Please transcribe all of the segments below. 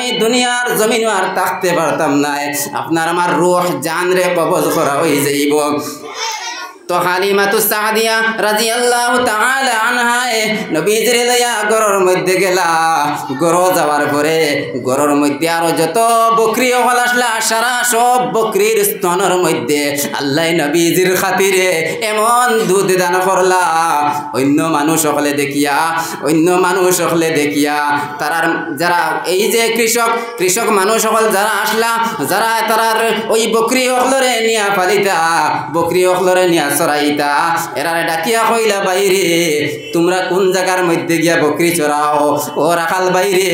এই দুনিয়ার জমিন আর থাকতে পারতাম না, আপনার আমার রূহ জান রে কবজ করা হয়ে যাইব। তো হালিমাতুস সাদিয়া রাদিয়াল্লাহু তাআলা আনহা নবীজির লইয়া গরর মধ্যে গেলা। গর যাওয়ার পরে গরর মধ্যে আরো যত বকরি হল আসলা, সারা সব বকরির স্তনের মধ্যে আল্লাহ নবীজির খাতিরে এমন দুধ দান করলা। অন্য মানুষ সকলে দেখিয়া তারার যারা এই যে কৃষক মানুষ সকল যারা আসলা, যারা তারার ওই বকরি হলরে নিয়া পালিতা, বকরি হলরে নিয়া চড়াইতা, এরারে ডাকিয়া কইলা, বাইরে তোমরা কোন জায়গার মধ্যে গিয়া বকরি চড়াও? ও রাখাল বাইরে,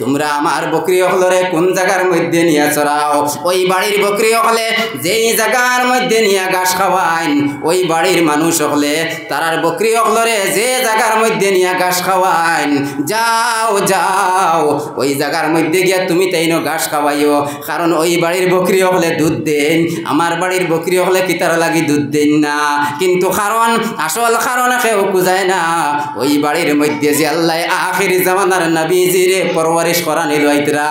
তোমরা আমার বকরি হলরে কোন জায়গার মধ্যে নিয়া চড়াও? ওই বাড়ির বকরি হলে যেই জায়গার মধ্যে নিয়া ঘাস খাওয়াইন, ওই বাড়ির মানুষ হলে তারার বকরি হলরে যে জায়গার মধ্যে নিয়া ঘাস খাওয়াইন, যাও ওই জায়গার মধ্যে গিয়া তুমি তাইনো ঘাস খাওয়াইও, কারণ ওই বাড়ির বকরি হলে দুধ দেন, আমার বাড়ির বকরি হলে কি তার লাগি দুধ দেন না। কিন্তু কারণ আসল কারণ কেউ বুঝায় না, ওই বাড়ির মধ্যে যে আল্লাহ আখির জামানার নবীজিরে পরওয়ারিশ করা নিল। আইতরা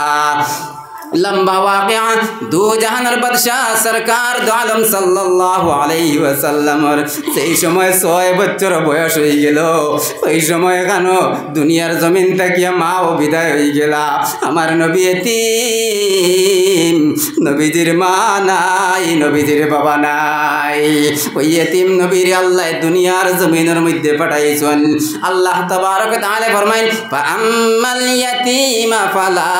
লম্বা ওয়াকিয়া, দু জাহানের বাদশাহ সরকার দু আলম সাল্লাল্লাহু আলাইহি ওয়াসাল্লামের সেই সময় 6 বছর বয়স হয়ে গেল। ওই সময় কেন দুনিয়ার জমিন থেকে মাও বিদায় হয়ে গেলা। আমার নবী এতিম, নবীজির মা নাই, নবীজির বাবা নাই। ওই এতিম নবীর আল্লাহ দুনিয়ার জমিনের মধ্যে পাঠাইছেন। আল্লাহ তাবারক ওয়া তাআলা ফরমাইন, ফাআম্মাল ইয়াতীমা ফালা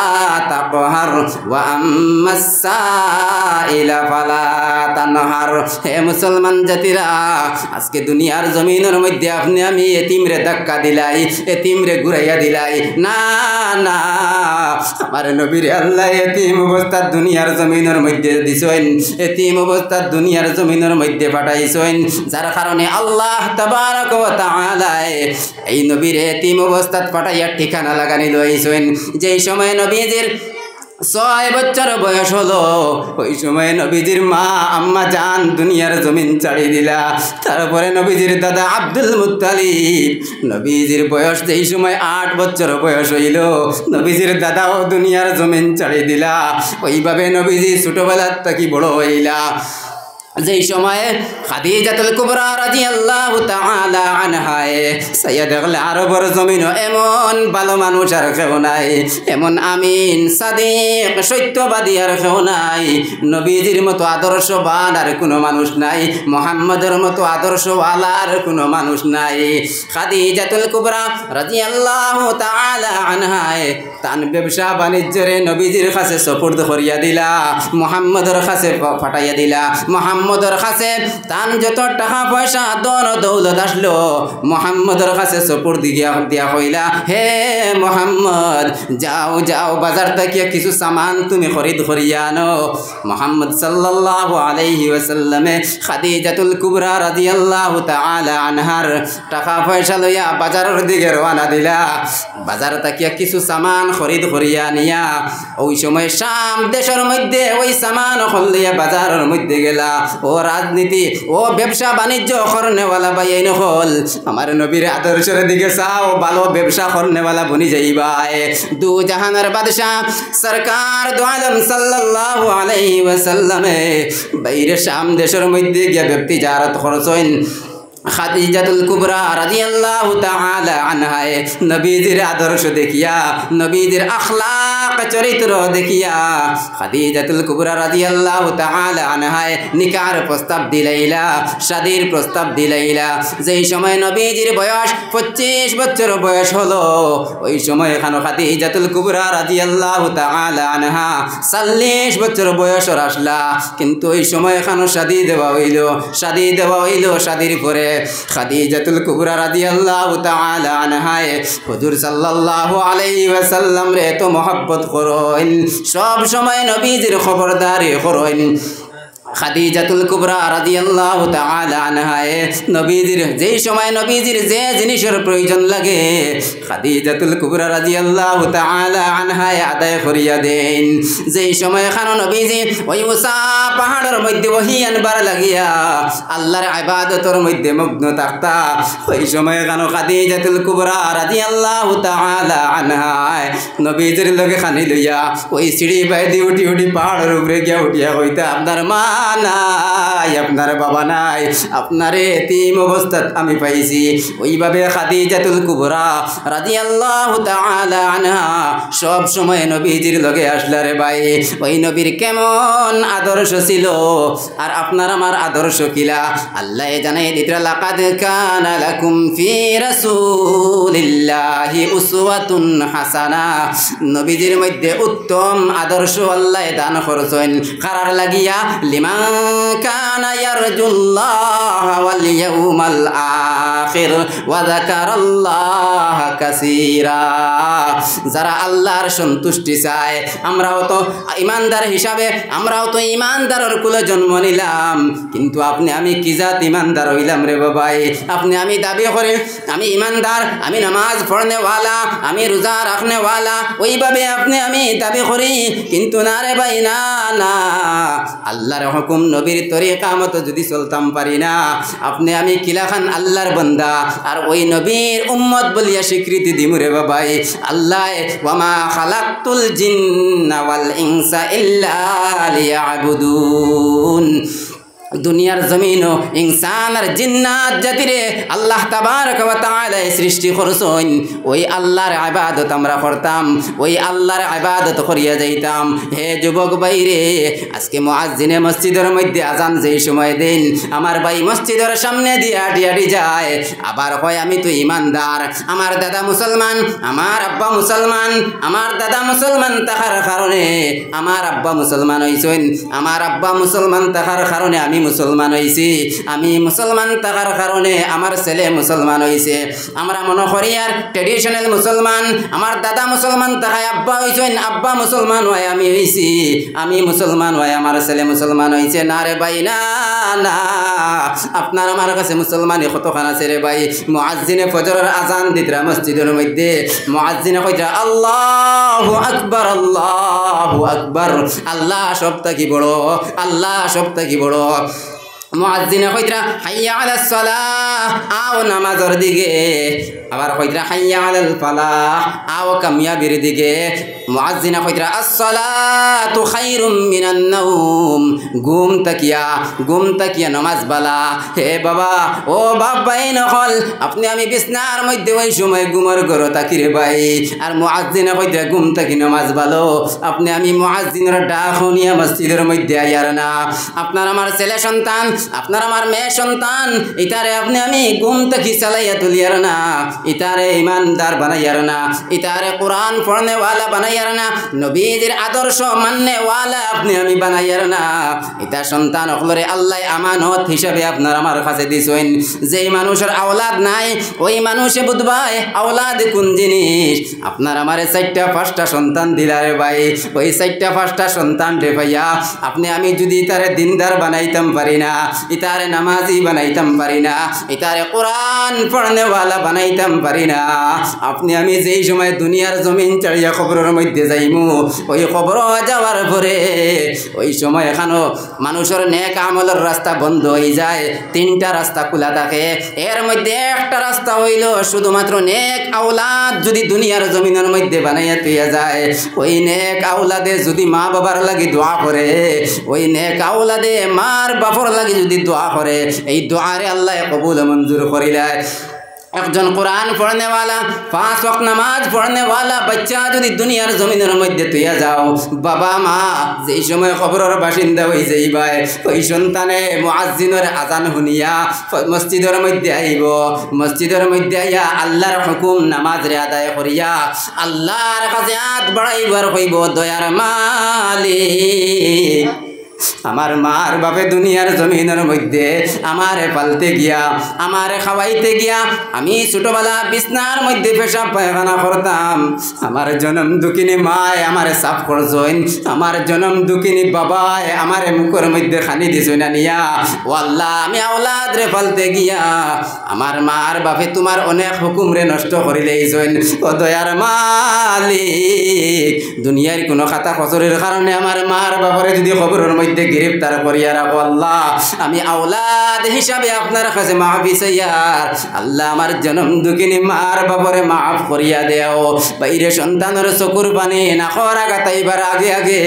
তাকহার ওয়া আম্মাস সাইলা ফালা তানহার। হে মুসলমান জাতিরা, আজকে দুনিয়ার জমিনের মধ্যে আপনি আমি এতিমরে ধাক্কা দিলাই, এতিমরে ঘুরাইয়া দিলাই। না না, আমার নবীর আল্লাহ এতিম অবস্থা দুনিয়ার জমিনের মধ্যে দিছেন, এতিম অবস্থা দুনিয়ার জমিনের মধ্যে পাঠাইছেন, যার কারণে আল্লাহ তাবারক ওয়া তাআলা এই নবীর এতিম অবস্থাত পাঠাইয়া ঠিকানা লাগানি লইছেন। যেই সময় নবীজির 6 বছর বয়স হলো, ওই সময় নবীজির মা আম্মা জান দুনিয়ার জমিন ছাড়ি দিলা। তারপরে নবীজির দাদা আব্দুল মুত্তালিব, নবীজির বয়স যেই সময় 8 বছর বয়স হইল, নবীজির দাদাও দুনিয়ার জমিন ছাড়ি দিলা। ওইভাবে নবীজি ছোটবেলার থাকি বড় হইলা। যেই সময়ে খাদিজাতুল কুবরা রাদিয়াল্লাহু তাআলা আনহা সাইয়্যিদুল আরবের জমিনও এমন ভালো মানুষ আর কেউ নাই, এমন আমিন সাদিক সত্যবাদী আর কেউ নাই। নবীজির মতো আদর্শবান আর কোনো মানুষ নাই, মুহাম্মদের মতো আদর্শওয়ালা আর কোনো মানুষ নাই। খাদিজাতুল কুবরা রাদিয়াল্লাহু তাআলা আনহা তান ব্যবসা বাণিজ্যরে নবীজির কাছে সুপুর্দ করিয়া দিলা, মুহাম্মদের কাছে পাঠাইয়া দিলা। মুহাম্মদের কাছে তান যত টাকা পয়সা দন দৌলত আসলো, মুহাম্মদের কাছে সুপুর্দ দিয়া কইলা, হে মুহাম্মদ, যাও বাজার থেকে কিছু সামান তুমি খরিদ করিয়া আনো। মুহাম্মদ সাল্লাল্লাহু আলাইহি ওয়াসাল্লামে খাদিজাতুল কুবরা রাদিয়াল্লাহু তাআলা আনহার টাকা পয়সা লইয়া বাজারের দিকে রওনা দিলা। বাজার থেকে কিছু সামান খরিদ করিয়া নিয়া ওই সময় শাম দেশের মধ্যে ওই সামান লইয়া বাজারের মধ্যে গেলা। ও রাজনীতি ও ব্যবসা বাণিজ্য করনেওয়ালা ভাই এই নহল, আমার নবীর আদর্শের দিকে চাও, ভালো ব্যবসা করনেওয়ালা বনি যাইবাই। দু জাহানের বাদশাহ সরকার দু আলম সাল্লাল্লাহু আলাইহি ওয়াসাল্লামে বাইরে শাম দেশের মধ্যে গিয়া ব্যক্তি জারাত করছেন। খাদিজাতুল কুবরা রাদিয়াল্লাহু তাআলা আনহা নবীজির আদর্শ দেখিয়া, নবীজির আখলাক চরিত্র দেখিয়া খাদিজাতুল কুবরা রাদিয়াল্লাহু তাআলা আনহা নিকার প্রস্তাব দিলাইলা, শাদীর প্রস্তাব দিলাইলা। যেই সময় নবীজির বয়স 25 বছর বয়স হলো, ওই সময় এখানে খাদিজাতুল কুবরা রাদিয়াল্লাহু তাআলা আনহা 40 বছর বয়স আসলা। কিন্তু ওই সময় এখানে শাদী দেওয়া হইল। শাদীর পরে খাদিজাতুল কুবরা রাদিয়াল্লাহু তাআলা আনহা হুজুর সাল্লাল্লাহু আলাইহি ওয়াসাল্লাম রে তো মহব্বত করেন, সব সময় নবীজির খবরদারি করেন। খাদিজাতুল কুবরা রাদিয়াল্লাহু তাআলা আনহা নবীজির যেই সময় নবীজির যে জিনিসের প্রয়োজন লাগে খাদিজাতুল কুবরা রাদিয়াল্লাহু তাআলা আনহা আদায় করিয়া দেন। যেই সময় খানো নবীজি ওই মুসা পাহাড়ের মধ্যে ওহী আনবার লাগিয়া আল্লাহর ইবাদতের মধ্যে মগ্ন থাকতা, ওই সময় খানো খাদিজাতুল কুবরা রাদিয়াল্লাহু তাআলা আনহা নবীজির লগে খানি লইয়া ওই সিঁড়ি বাইদি উঠি উঠি পাহাড়ের উপরে গিয়া উঠিয়া কইতা, আপনার মা নাই, আপনার বাবা নাই, আপনার এতিম অবস্থাত আমি পাইছি। ওইভাবে খাদিজাতুল কুবরা রাদিয়াল্লাহু তাআলা আনহা সব সময় নবীজির লগে আসলা রে ভাই। ওই নবীর কেমন আদর্শ ছিল আর আপনার আমার আদর্শ কিলা আল্লাহ জানাই দিতরা, লাকাদ কানা লাকুম ফি রাসূলিল্লাহি উসওয়াতুন হাসানা। নবীজির মধ্যে উত্তম আদর্শ আল্লাহ দান করছেন কারার লাগিয়া, লিমান কানা ইয়ারজুল্লাহ ওয়াল ইয়াউমাল আখির ওয়া যাকারাল্লাহ কাসীরা। যারা আল্লাহর সন্তুষ্টি চায়, আমরাও তো ইমানদার হিসাবে আমরাও তো ইমানদারের কুলে জন্ম নিলাম, কিন্তু আপনি আমি কি জাত ইমানদার হইলাম রে বাবাই? আপনি আমি দাবি করি আমি ইমানদার, আমি নামাজ পড়নেওয়ালা, আমি রোজা রাখনেওয়ালা, ওইভাবে আপনি আমি দাবি করি, কিন্তু না রে ভাই, না না, আল্লাহর হুকুম নবীর তরিকা মতো যদি চলতাম পারি না, আপনি আমি কিলাখান আল্লাহর বান্দা আর ওই নবীর উম্মত বলিয়া স্বীকৃতি দিমু রে বাবাই। আল্লাহ ওয়ামা খালাকতুল জিন্না ওয়াল ইনসা ইল্লা লিয়াবুদুন। দুনিয়ার জমিন ইনসান আর জিন্নাত জাতিরে আল্লাহ তাবারক ওয়া তাআলা সৃষ্টি করছেন, ওই আল্লাহর ইবাদত আমরা করতাম, ওই আল্লাহর ইবাদত করিয়া যাইতাম। হে যুবক ভাইরে, আজকে মুয়াজ্জিনে মসজিদের মধ্যে আজান যেই সময় দেন, আমার ভাই মসজিদের সামনে দিয়ে হাঁটি হাঁটি যায়, আবার কয় আমি তো ইমানদার, আমার দাদা মুসলমান, আমার আব্বা মুসলমান, আমার দাদা মুসলমান থাকার কারণে আমার আব্বা মুসলমান হইছেন, আমার আব্বা মুসলমান থাকার কারণে আমি মুসলমান হইছি, আমি মুসলমান থাকার কারণে আমার ছেলে মুসলমান হইছে। আমরা মনে করি আর ট্রেডিশনাল মুসলমান, আমার দাদা মুসলমান থাকায় আব্বা হইছেন, আব্বা মুসলমান হয় আমি হইছি, আমি মুসলমান হয় আমার ছেলে মুসলমান হইছে। না রে ভাই, না না, আপনার আমার কাছে মুসলমানই কতখান আছে রে ভাই। মুয়াজ্জিনে ফজরের আজান দিতরা মসজিদের মধ্যে, মুয়াজ্জিনে কইরা আল্লাহু আকবার, আল্লাহু আকবার, আল্লাহ সবটা কি বড়, আল্লাহ সবটা কি বড়। মুয়াজ্জিনে কইরা হাইয়া আলাস সালাহ, আও নামাজের দিকে, আবার কইরা হাইয়া আলাল ফালাহ, আও কামিয়াবির দিকে। মুয়াজ্জিনে কইরা আস-সালাতু খায়রুম মিনান নাওম, ঘুম তাকিয়া নামাজ বালা। হে বাবা, ও বাবাই নকল, আপনি আমি বিছনার মধ্যে ওই সময় ঘুমের ঘর তাকি রে ভাই, আর মুয়াজ্জিনে কইরা ঘুম তাকি নামাজ ভালো। আপনি আমি মুয়াজ্জিনের ডাক শুনিয়া মসজিদের মধ্যে আইয়ার না। আপনার আমার ছেলে সন্তান, আপনার আমার মেয়ে সন্তান, ইতারে আপনি আমি ঘুম তাকি চালাইয়া তুলিয়ার না, ইতারে ইমানদার বানাইয়ার না, ইতারে কোরআন পড়নেওয়ালা বানাইয়ার না, নবীজির আদর্শ মাননেওয়ালা আপনি আমি বানাইয়ার না। ইতা সন্তান অকলরে আল্লাহ আমানত হিসাবে আপনার আমার কাছে দিছেন। যেই মানুষের আওলাদ নাই, ওই মানুষে বুঝবাই আওলাদ কোন জিনিস। আপনার আমার 4টা 5টা সন্তান দিলারে ভাই, ওই 4টা 5টা সন্তান রে ভাইয়া, আপনি আমি যদি ইতারে দিনদার বানাইতাম পারি না, ইতারে নামাজি বানাইতাম পারি না, ইতারে কোরআন পড়নেওয়ালা বানাইতাম পারি না, আপনি আমি যেই সময় দুনিয়ার জমিন ছাড়িয়া কবরের মধ্যে যাইমু, ওই কবর যাওয়ার পরে ওই সময় এখানো মানুষের নেক আমলের রাস্তা বন্ধ হয়ে যায়। 3টা রাস্তা খোলা থাকে, এর মধ্যে একটা রাস্তা হইল শুধুমাত্র নেক আওলাদ যদি দুনিয়ার জমিনের মধ্যে বানাইয়া তুইয়া যায়, ওই নেক আওলাদে যদি মা বাবার লাগি দোয়া করে, ওই নেক আওলাদে মার বাপর লাগি যদি দোয়া করে, এই দোয়ারে আল্লাহ কবুল মঞ্জুর করিলায়। একজন কোরআন পড়নেওয়ালা, 5 ওয়াক্ত নামাজ পড়নেওয়ালা বাচ্চা যদি দুনিয়ার জমিনের মধ্যে তুইয়া যাও, বাবা মা যেই সময় কবরের বাসিন্দা হয়ে যাইবাই, ওই সন্তানে মুয়াজ্জিনের আজান শুনিয়া মসজিদের মধ্যে আইব, মসজিদের মধ্যে আইয়া আল্লাহর হুকুম নামাজ রে আদায় করিয়া আল্লাহর কাছে হাত বাড়াইবার কইব, দয়ার মালিক আমার মার বাপে দুনিয়ার জমিনের মধ্যে আমারে পালতে গিয়া আমারে খাওয়াইতে গিয়া আমি ছোটবেলা বিছনার মধ্যে পেশাব পায়খানা করতাম। আমার জনম দুঃখিনী মায় আমারে সাফ করছইন, আমার জনম দুঃখিনী বাবায় আমারে মুখের মধ্যে খানি দিছই না নিয়া। ও আল্লাহ, আমি আওলাদ রে পালতে গিয়া আমার মার বাপে তোমার অনেক হুকুম রে নষ্ট করিলেইছইন। ও দয়ার মালিক, দুনিয়ার কোনো খাতা খসরের কারণে আমার মার বাপরে যদি খবরের মধ্যে গ্রেফতার করিয়া রাখো আল্লাহ, আমি আওলাদ হিসাবে আপনার কাছে মাফি চাইয়ার আল্লাহ আমার জনম দুঃখিনী মার বাপরে মাফ করিয়া দেও। বাইরে সন্তানের চকুর পানি না খরা গাতাইবার আগে আগে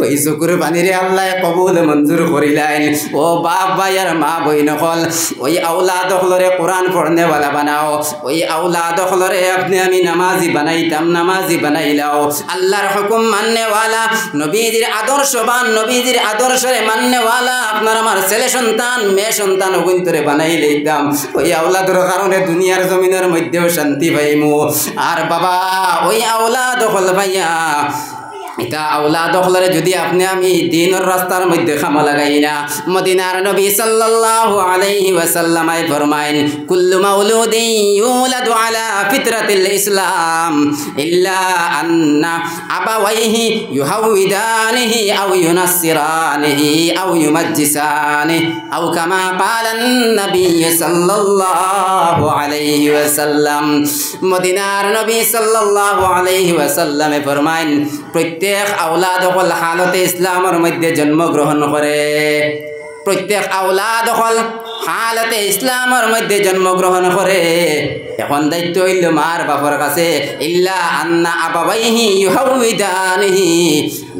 ওই চকুর পানিরে আল্লাহ কবুল মঞ্জুর করিলেন। ও বাপ ভাই আর মা বই নকল, ওই আওলাদ হলরে কোরআন পড়নেওয়ালা বানাও, ওই আওলাদ হলরে আপনি আমি নামাজি বানাইতাম, নামাজি বানাইলাও, আল্লাহর হুকুম মাননেওয়ালা, নবীজির আদর্শবান, নবীজির আদর্শরে মাননেওয়ালা আপনার আমার ছেলে সন্তান মেয়ে সন্তান অগুন্তরে বানাই লইতাম। ওই আওলাদের কারণে দুনিয়ার জমিনের মধ্যেও শান্তি পাইমু। আর বাবা, ওই আওলাদ হল ভাইয়া এটা আওলাদ হলরে যদি আপনি আমি দ্বীনের রাস্তার মধ্যে খামা লাগাই না, মদিনার নবী সাল্লাল্লাহু আলাইহি ওয়াসাল্লাম ফরমায়েন, কুল্লু মাউলুদিন ইউলাদু আলা ফিতরাতিল ইসলাম ইল্লা আন্না আবাওয়াইহি ইউহাউইদানিহি আও ইউনাসসিরানিহি আও ইউমাজ্জিসানিহি আও কামা ক্বালান নবী সাল্লাল্লাহু আলাইহি ওয়াসাল্লাম। মদিনার নবী সাল্লাল্লাহু আলাইহি ওয়াসাল্লাম ফরমায়েন, প্রত্যেক আওলাদ হল হালতে ইসলামের মধ্যে জন্মগ্রহণ করে, প্রত্যেক আওলাদ হল হালতে ইসলামের মধ্যে জন্মগ্রহণ করে। এখন দায়িত্ব হইল মার বাপর কাছে, ইল্লা আন্না আবাওয়াইহি ইউহাউইদানিহি,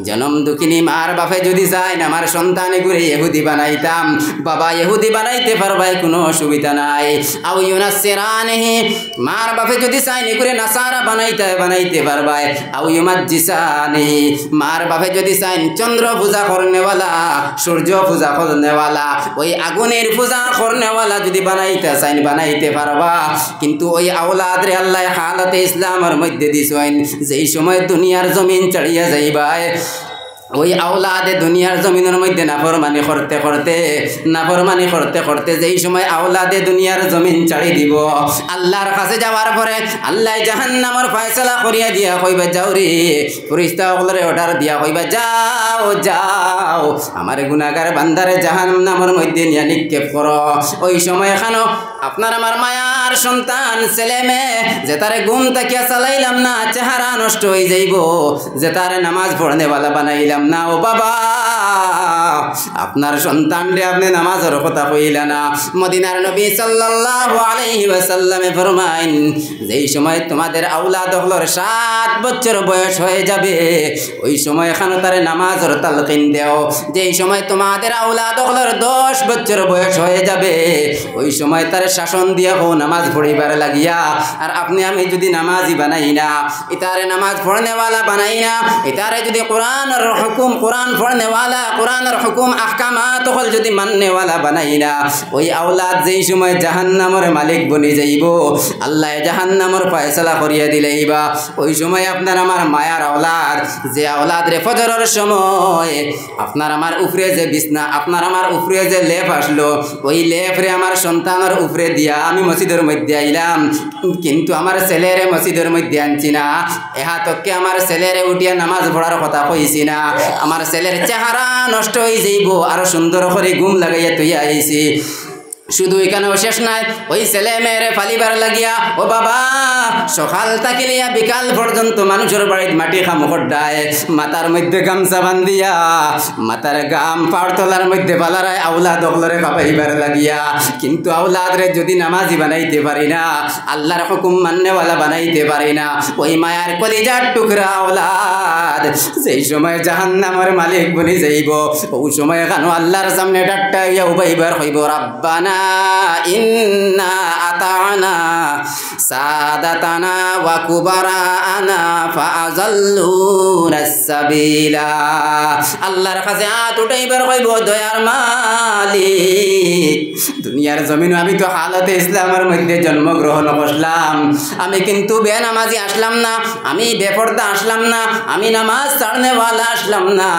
জনম দুঃখিনী মার বাপে যদি চায় না আমার সন্তানে ঘুরে ইহুদি বানাইতাম, বাবা ইহুদি বানাইতে পারবাই, কোনো অসুবিধা নাই। আও ইউনাসসিরানিহি, মার বাপে যদি চায়নি ঘুরে নাসারা বানাইতে পারবাই। আও ইউমাজ্জিসানিহি, মার বাপে যদি চাইন চন্দ্র পূজা করনেওয়ালা, সূর্য পূজা করনেওয়ালা, ওই আগুনের পূজা করনেওয়ালা যদি বানাইতে চাইন বানাইতে পারবা। কিন্তু ওই আওলাদ রে আল্লাহ হালতে ইসলামের মধ্যে দিছেন, যেই সময় দুনিয়ার জমিন চড়িয়া যাইবাই, ওই আওলাদে দুনিয়ার জমিনের মধ্যে নাফরমানি করতে করতে যেই সময় আওলাদে দুনিয়ার জমিন ছাড়ি দিব, আল্লাহর কাছে যাওয়ার পরে আল্লাহ জাহান্নামের ফয়সালা করিয়া দিয়া কইবা, যাও রে, ফেরেশতা সকলরে অর্ডার দিয়া কইবা, যাও যাও আমার গুনাহগার বান্দারে জাহান্নামের মধ্যে নিয়া নিক্ষেপ করো। ওই সময় এখানো আপনার আমার মায়ার সন্তান ছেলে মেয়ে যে তারে ঘুম তাকিয়া চালাইলাম না, চেহারা নষ্ট হয়ে যাইব, যে তারে নামাজ পড়নেওয়ালা বানাইলাম না, ও বাবা আপনার সন্তান রে আপনি নামাজের কথা কইলা না। মদিনার নবী সাল্লাল্লাহু আলাইহি ওয়াসাল্লামে ফরমাইন, যেই সময় তোমাদের আওলাদ হলর 7 বছর বয়স হয়ে যাবে, ওই সময় এখানে তারে নামাজের তালকিন দেও। যেই সময় তোমাদের আওলাদ হলর 10 বছর বয়স হয়ে যাবে, ওই সময় তারে শাসন দিয়া হো নামাজ পড়িবার লাগিয়া। আর আপনি আমি যদি নামাজি বানাই না, ইতারে নামাজ পড়নেওয়ালা বানাই না, ইতারে যদি কোরআনের হুকুম কোরআন পড়নেওয়ালা, কোরআনের হুকুম আহকামাত হল যদি মাননেওয়ালা বানাই না, ওই আওলাদ যেই সময় জাহান্নামের মালিক বনি যাইব, আল্লাহ জাহান্নামের ফয়সালা করিয়া দিলেইবা। ওই সময় আপনার আমার মায়ার আওলাদ, যে আওলাদ রে ফজরের সময় আপনার আমার উপরে যে বিছনা, আপনার আমার উপরে যে লেপ আসলো, ওই লেপ রে আমার সন্তানের উপরে দিয়া আমি মসজিদের মধ্যে আইলাম, কিন্তু আমার ছেলেরে মসজিদের মধ্যে আনছি না, এহাতকে আমার ছেলেরে উঠিয়া নামাজ পড়ার কথা কইছি না, আমার ছেলের চেহারা নষ্ট হয়ে যাইব, আরো সুন্দর করে ঘুম লাগাইয়া তুই আইছি। শুধু এখানেও শেষ নাই, ওই ছেলে মেয়েরে ফালিবার লাগিয়া, ও বাবা সকাল থাকিলিয়া বিকাল পর্যন্ত মানুষের বাড়িতে মাটি খামুখড্ডায়, মাথার মধ্যে গামছা বান্ধিয়া, মাথার গাম পাড়তলার মধ্যে বালারায় আওলাদ অকলরে কাপাইবার লাগিয়া। কিন্তু আওলাদ রে যদি নামাজি বানাইতে পারি না, আল্লাহর হুকুম মাননেওয়ালা বানাইতে পারি না, ওই মায়ার কলিজার টুকরা আওলাদ সেই সময় জাহান্নামের মালিক বনি যাইব। ওই সময় কেন আল্লাহর সামনে ডাক্তাইয়া উবাইবার হইব, রাব্বানা ইন্না আতানা সাদাতানা ওয়া কুবারানা ফাআযাল্লুনাস সাবিলা। আল্লাহর কাছে হাত উঠাইবার কইব, দয়ার মালিক, দুনিয়ার জমিনে আমি তো হালতে ইসলামের মধ্যে জন্মগ্রহণ করলাম, আমি কিন্তু বেনামাজি আসলাম না, আমি বেপর্দা আসলাম না, আমি নামাজ ছাড়নেওয়ালা আসলাম না,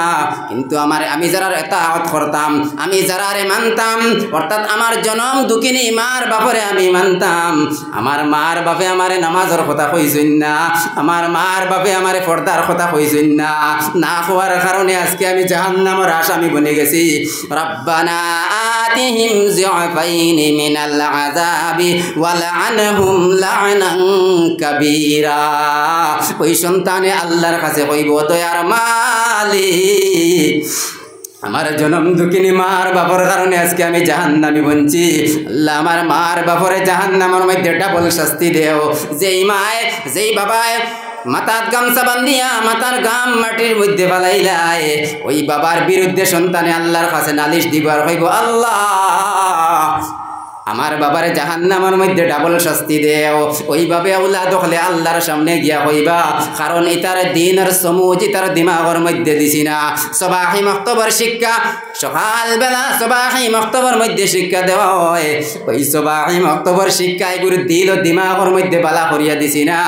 কিন্তু আমি যারা ইতাআত করতাম, আমি যারারে মানতাম, অর্থাৎ আমার জনম দুঃখিনী মার বাপরে আমি মানতাম, আমার মার বাপে আমারে নামাজের কথা কইছেন না, আমার মার বাপে আমারে পর্দার কথা কইছেন না, না হওয়ার কারণে আজকে আমি জাহান্নামের আসামি বনে গেছি। রব্বানা আতিহিম যিআফাইনি মিনাল আযাবি ওয়ালআনহুম লা'নান কাবীরা। ওই সন্তানে আল্লাহর কাছে কইব, দয়ার মালিক, আমার জনম দুঃখিনী মার বাপর কারণে আজকে আমি জাহান্নামী বনছি, আল্লাহ আমার মার বাপরে জাহান্নামের মধ্যে ডাবল শাস্তি দেও। যেই মায় যেই বাবায় মাথার গামছা বান্ধিয়া মাথার গাম মাটির মধ্যে ফালাইলাই, ওই বাবার বিরুদ্ধে সন্তানে আল্লাহর কাছে নালিশ দিবার হইব, আল্লাহ আমার বাবারে জাহান্নামের মধ্যে ডাবল শাস্তি দেও। ওইভাবে আওলাদ হলে আল্লাহর সামনে গিয়া হইবা, কারণ ইতার দিনের সমুজ ইতার দিমাগের মধ্যে দিছি না। সবাহি মক্তবর শিক্ষা সকালবেলা সবাহি মক্তবর মধ্যে শিক্ষা দেওয়া হয়, ওই সবাহি মক্তবর শিক্ষা এগুলো দিল ও দিমাগের মধ্যে বালা করিয়া দিছি না,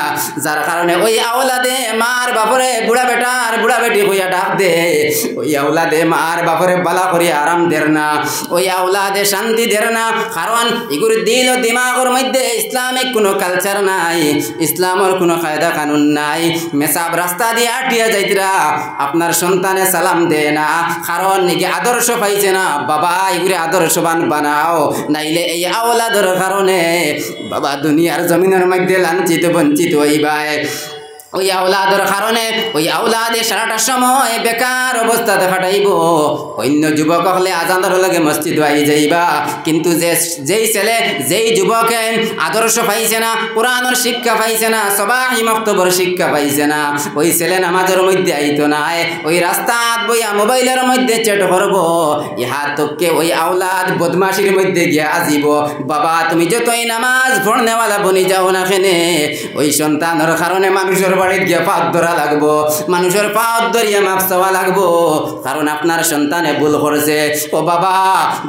যার কারণে ওই আওলাদে মার বাপরে বুড়া বেটার বুড়া বেটি হইয়া ডাক দে, ওই আওলাদে মার বাপরে বালা করিয়া আরাম দের না, ওই আওলাদে শান্তি দের না, কারণ এগুলো দিল ও দিমাগের মধ্যে ইসলামিক কোনো কালচার নাই, ইসলামের কোনো কায়দা কানুন নাই। মেসাব রাস্তা দিয়ে আটিয়া যাইতরা আপনার সন্তানে সালাম দে না, কারণ নাকি আদর্শ পাইছে না, বাবা এগুলো আদর্শবান বানাও, নাইলে এই আওলাদের কারণে বাবা দুনিয়ার জমিনের মধ্যে লাঞ্ছিত বঞ্চিত হইবাই। ওই আওলাদের কারণে ওই আওলাদে সারাটা সময় বেকার অবস্থাতে কাটাইব। অন্য যুবক হলে আজানের লগে মসজিদ আই যাইবা, কিন্তু যেই ছেলে যেই যুবকে আদর্শ পাইছে না, কোরআনের শিক্ষা পাইছে না, সবাই মক্তবর শিক্ষা পাইছে না, ওই ছেলে নামাজের মধ্যে আইতো না, ওই রাস্তাত বইয়া মোবাইলের মধ্যে চেট করব, ইহা তোকে ওই আওলাদ বদমাশির মধ্যে গিয়া আজিব। বাবা তুমি যতই নামাজ পড়নেওয়ালা বনি যাও না কেনে, ওই সন্তানের কারণে মানুষের বাড়িতে গিয়া পাত ধরা লাগবো, মানুষের পাত ধরিয়া মাপ চাওয়া লাগবো, কারণ আপনার সন্তানে ভুল করেছে। ও বাবা,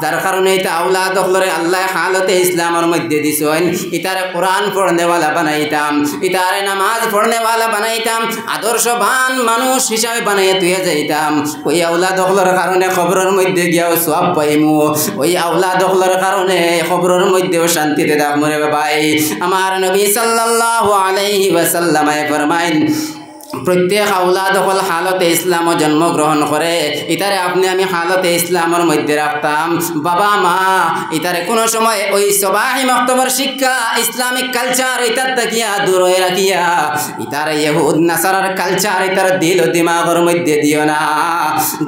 যার কারণে এটা আওলাদ হলরে আল্লাহ হালতে ইসলামের মধ্যে দিছেন, ইতারে কোরআন পড়নেওয়ালা বানাইতাম, ইতারে নামাজ পড়নেওয়ালা বানাইতাম, আদর্শবান মানুষ হিসাবে বানাইয়া তুইয়া যাইতাম। ওই আওলাদ হলর কারণে খবরের মধ্যে গিয়াও সওয়াব পাইমু, ওই আওলাদ হলর কারণে খবরের মধ্যেও শান্তিতে থাকবো রে ভাই। আমার নবী সাল্লাল্লাহু আলাইহি ওয়াসাল্লাম ফরমাইন, প্রত্যেক আওলাদ হল হালতে ইসলামও জন্মগ্রহণ করে, ইতারে আপনি আমি হালতে ইসলামের মধ্যে রাখতাম। বাবা মা ইতারে কোনো সময় ওই সবাহি মক্তবর শিক্ষা ইসলামিক কালচার ইতার তাকিয়া দূর হয়ে রাখিয়া ইতারে ইহুদ নাসারার কালচার ইতার দিল ও দিমাগের মধ্যে দিও না।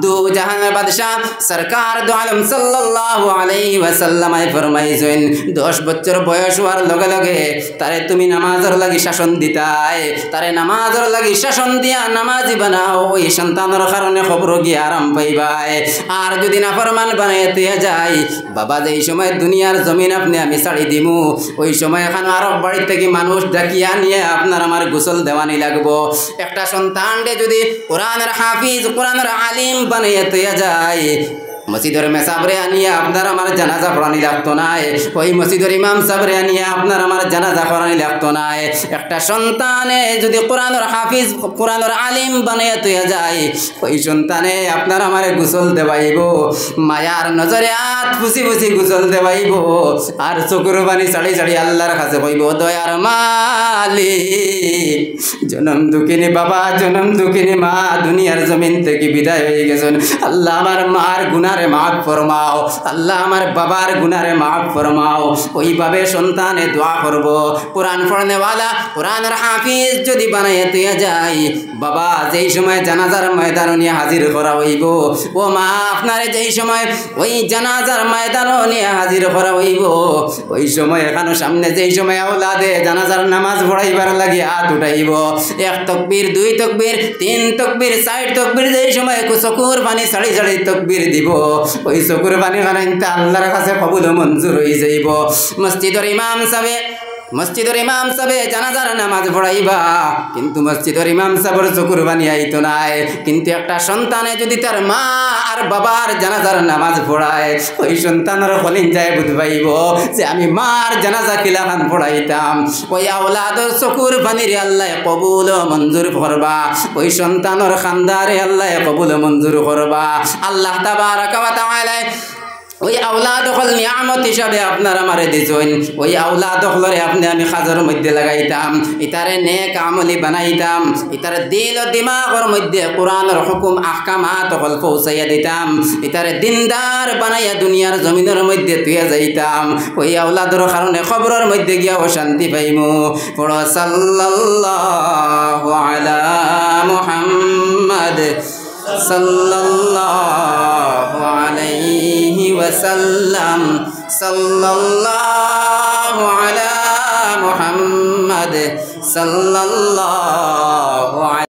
দু জাহানের বাদশাহ সরকার দু আলম সাল্লাল্লাহু আলাইহি ওয়াসাল্লাম ফরমাইছেন, 10 বছর বয়স হওয়ার লগে লগে তারে তুমি নামাজের লাগি শাসন দিতাই, তারে নামাজের লাগি শাসন দিয়া নামাজি বানাও, ওই সন্তানের কারণে খবর গিয়ে আরাম পাইবাই। আর যদি নাফরমান বানাইতে যাই, বাবা যেই সময় দুনিয়ার জমিন আপনি আমি ছাড়ি দিমু, ওই সময় এখন আরব বাড়ির থেকে মানুষ ডাকিয়া নিয়ে আপনার আমার গোসল দেওয়ানি লাগবো। একটা সন্তানকে যদি কোরআনের হাফিজ কোরআনের আলিম বানাইতে যায়, মসজিদের মেসাবরে আনিয়া আপনার আমার জানাজা পড়ানি লাগতো না, ওই মসজিদের ইমাম সাবরে আনিয়া আপনার আমার জানাজা পড়ানি লাগতো না। একটা সন্তানে যদি কোরআনের হাফিজ কোরআনের আলিম বানিয়ে তুইয়া যায়, ওই সন্তানে আপনার আমার গোসল দেবাইব, মায়ার নজরে হাত ফুসি ফুসি গোসল দেবাইব, আর চকুর পানি ছাড়ি ছাড়ি আল্লাহর কাছে কইব, দয়ার মালিক, জনম দুঃখিনী বাবা জনম দুঃখিনী মা দুনিয়ার জমিন থেকে বিদায় হয়ে গেছেন, আল্লাহ আমার মার গুনার মাফ ফরমাও, আল্লাহ আমার বাবার গুনারে মাফ ফরমাও। ওইভাবে সন্তানে দোয়া করব। কোরআন পড়নেওয়ালা কোরআনের হাফিজ যদি বানাইয়া তুইয়া যায়, বাবা যেই সময় জানাজার ময়দান নিয়ে হাজির করা হইব, ও মা আপনারে যেই সময় ওই জানাজার ময়দান নিয়ে হাজির করা হইব, ওই সময় এখানে সামনে যেই সময় আওলাদে জানাজার নামাজ পড়াইবার লাগি হাত উঠাইব, 1 তকবীর 2 তকবীর 3 তকবীর 4 তকবীর যেই সময় চকুর পানি ছাড়ি ছাড়ি তকবীর দিব, ওই চকুর পানি কারণে আল্লাহর কাছে কবুল মঞ্জুর হয়ে যাইব। মসজিদের ইমাম সাহেব মসজিদের ইমাম সাহেব জানাজার নামাজ পড়াইবা, কিন্তু মসজিদের ইমাম সাহেবের চকুর বানি আইতো নাই, কিন্তু একটা সন্তানে যদি তার মা আর বাবার জানাজার নামাজ পড়ায়, ওই সন্তানের কলিন যায় বুঝবাইব যে আমি মার জানাজা কিলাখান পড়াইতাম। ওই আওলাদর চকুর বানিরে আল্লাহ কবুল মঞ্জুর করবা, ওই সন্তানের খান্দারে আল্লাহ কবুল মঞ্জুর করবা। আল্লাহ তাবারাকা ওয়া তাআলা ওই আওলাদ হল নিয়ামত হিসাবে আপনার আমারে দিছেন, ওই আওলাদ হলরে আপনি আমি খাজর মধ্যে লাগাইতাম, ইতারে নেক আমলি বানাইতাম, ইতারে দিল ও দিমাগের মধ্যে কোরআনের হুকুম আহকামাত হল পৌঁছাইয়া দিতাম, ইতারে দিনদার বানাইয়া দুনিয়ার জমিনের মধ্যে তুইয়া যাইতাম। ওই আওলাদের কারণে খবরের মধ্যে গিয়া ও শান্তি পাইমু। পড়ো সাল্লাল্লাহু আলা মুহাম্মাদ সাল্লাল্লাহু আলাইহি ওয়াসাল্লাম, সাল্লাল্লাহু আলা মুহাম্মাদ সাল্লাল্লাহু